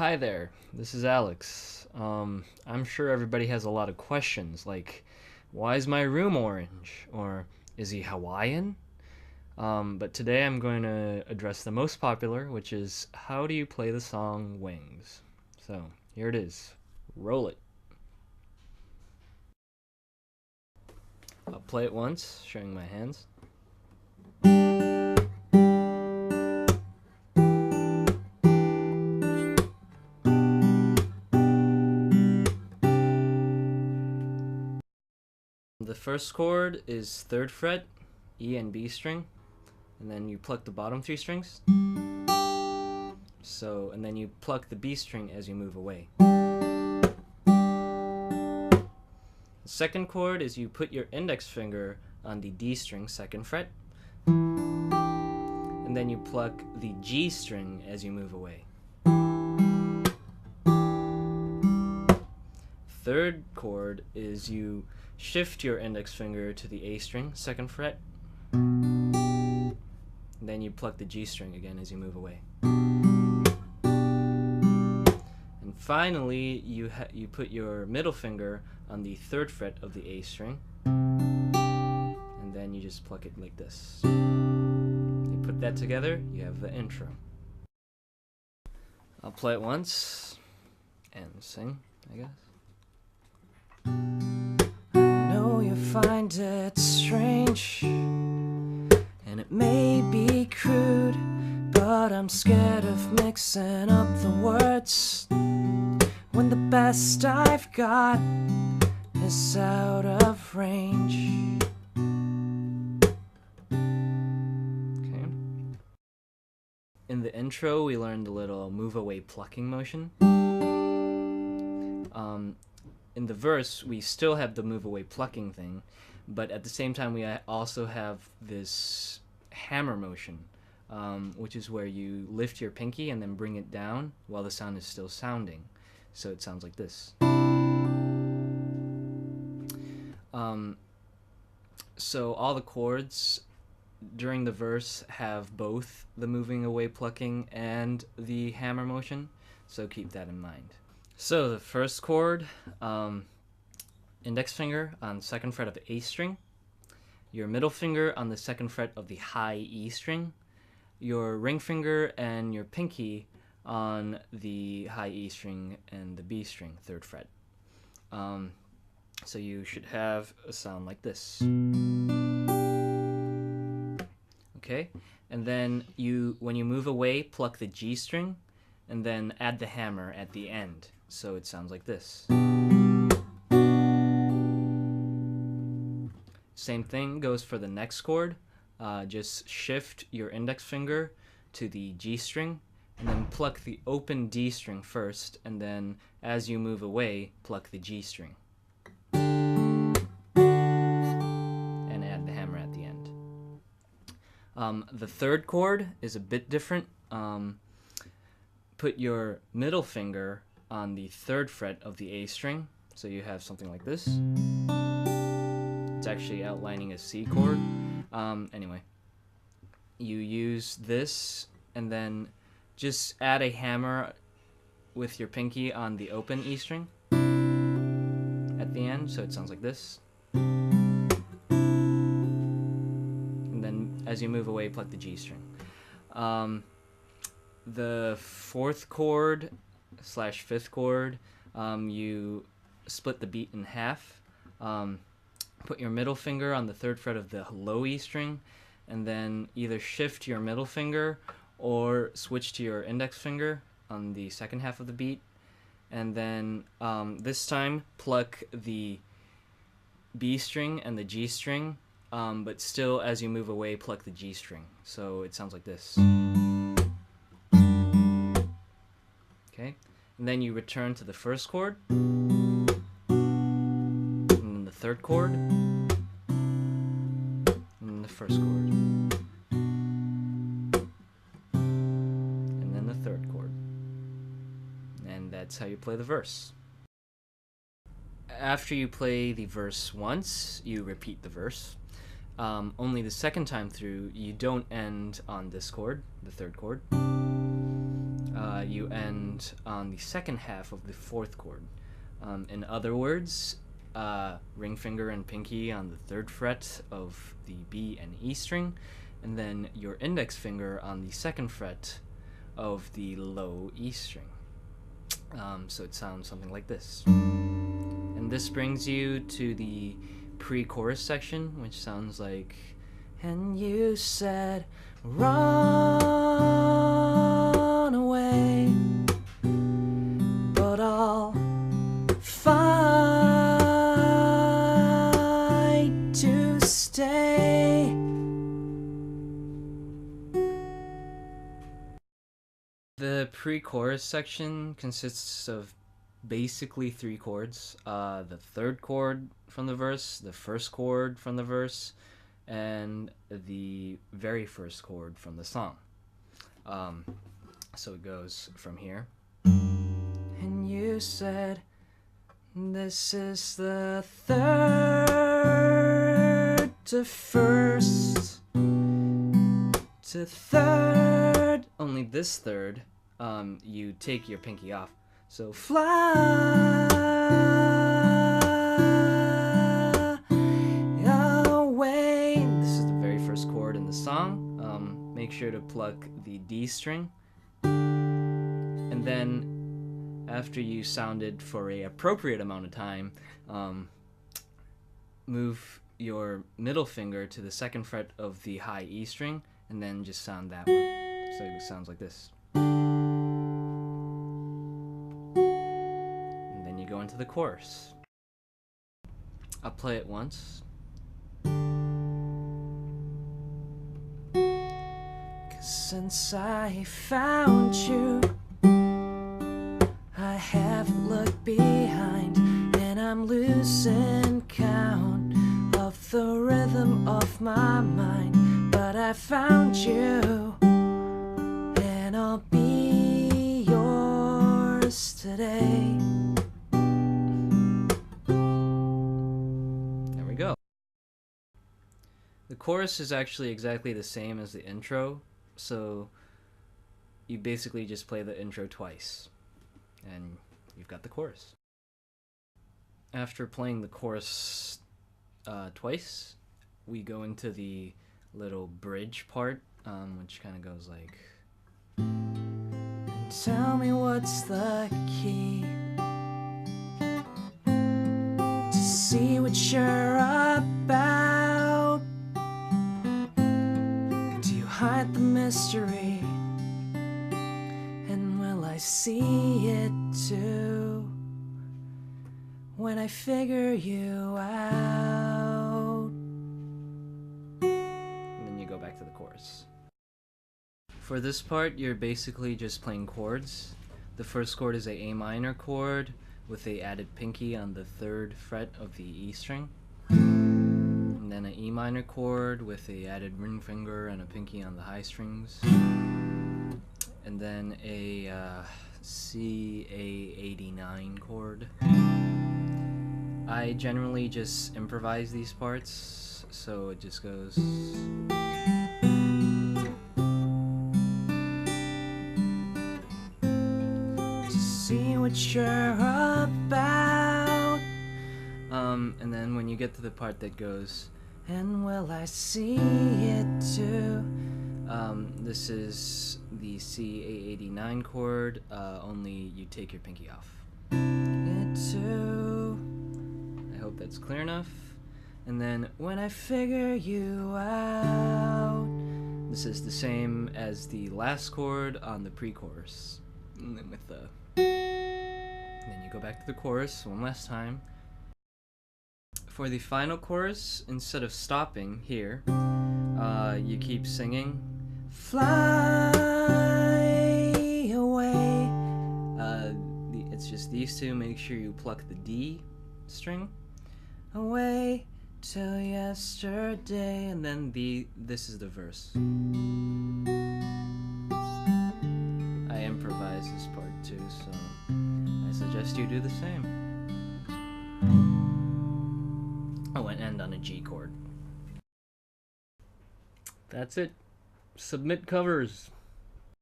Hi there, this is Alex. I'm sure everybody has a lot of questions like, why is my room orange? Or is he Hawaiian? But today I'm going to address the most popular, which is how do you play the song Wings? So here it is. Roll it. I'll play it once, showing my hands. The first chord is 3rd fret, E and B string, and then you pluck the bottom 3 strings. And then you pluck the B string as you move away. The second chord is you put your index finger on the D string, 2nd fret, and then you pluck the G string as you move away. Third chord is you shift your index finger to the A string, 2nd fret, and then you pluck the G string again as you move away. And finally, you put your middle finger on the 3rd fret of the A string, and then you just pluck it like this. You put that together, you have the intro. I'll play it once and sing, I guess. I know you find it strange, and it may be crude, but I'm scared of mixing up the words when the best I've got is out of range. Okay. In the intro, we learned a little move away plucking motion. In the verse, we still have the move away plucking thing, but at the same time, we also have this hammer motion, which is where you lift your pinky and then bring it down while the sound is still sounding. So it sounds like this. So all the chords during the verse have both the moving away plucking and the hammer motion, so keep that in mind. So the first chord, index finger on 2nd fret of the A string, your middle finger on the 2nd fret of the high E string, your ring finger and your pinky on the high E string and the B string, 3rd fret. So you should have a sound like this. Okay, and then when you move away, pluck the G string, and then add the hammer at the end. So it sounds like this. Same thing goes for the next chord. Just shift your index finger to the G string, and then pluck the open D string first, and then as you move away, pluck the G string. And add the hammer at the end. The third chord is a bit different. Put your middle finger on the 3rd fret of the A string, so you have something like this. It's actually outlining a C chord. Anyway, you use this and then just add a hammer with your pinky on the open E string at the end, so it sounds like this. And then as you move away, pluck the G string. The 4th chord / 5th chord, you split the beat in half. Put your middle finger on the 3rd fret of the low E string, and then either shift your middle finger or switch to your index finger on the 2nd half of the beat, and then this time pluck the B string and the G string, but still as you move away, pluck the G string. So it sounds like this. Okay, and then you return to the 1st chord, and then the 3rd chord, and then the 1st chord, and then the 3rd chord. And that's how you play the verse. After you play the verse once, you repeat the verse. Only the second time through, you don't end on this chord, the 3rd chord. you end on the second half of the fourth chord. In other words, ring finger and pinky on the third fret of the B and E string, and then your index finger on the second fret of the low E string. So it sounds something like this. And this brings you to the pre-chorus section, which sounds like, and you said, run away, but I'll fight to stay. The pre-chorus section consists of basically 3 chords. The third chord from the verse, the first chord from the verse, and the very first chord from the song. So it goes from here. And you said, this is the third to first to third. Only this third, you take your pinky off. So fly away. This is the very first chord in the song. Make sure to pluck the D string. And then after you sounded for an appropriate amount of time, move your middle finger to the second fret of the high E string, and then just sound that one. So it sounds like this. And then you go into the chorus. I'll play it once. Since I found you, I haven't looked behind, and I'm losing count of the rhythm of my mind. But I found you, and I'll be yours today. There we go. The chorus is actually exactly the same as the intro. So you basically just play the intro twice, and you've got the chorus. After playing the chorus twice, we go into the little bridge part, which kind of goes like, tell me what's the key to see what you're about. Hide the mystery, and will I see it too when I figure you out? And then you go back to the chorus. For this part, you're basically just playing chords. The first chord is a minor chord with a added pinky on the third fret of the E string. Then an E minor chord with a added ring finger and a pinky on the high strings, and then a C-A-89 chord. I generally just improvise these parts, so it just goes. To see what you're about. And then when you get to the part that goes, and will I see it too? This is the C-A-89 chord, only you take your pinky off. It too. I hope that's clear enough. And then when I figure you out, this is the same as the last chord on the pre-chorus. And then with the, then you go back to the chorus one last time. For the final chorus, instead of stopping here, you keep singing, fly away. It's just these two. Make sure you pluck the D string. Away till yesterday, and then this is the verse. I improvise this part too, so I suggest you do the same. Oh, and end on a G chord. That's it. Submit covers.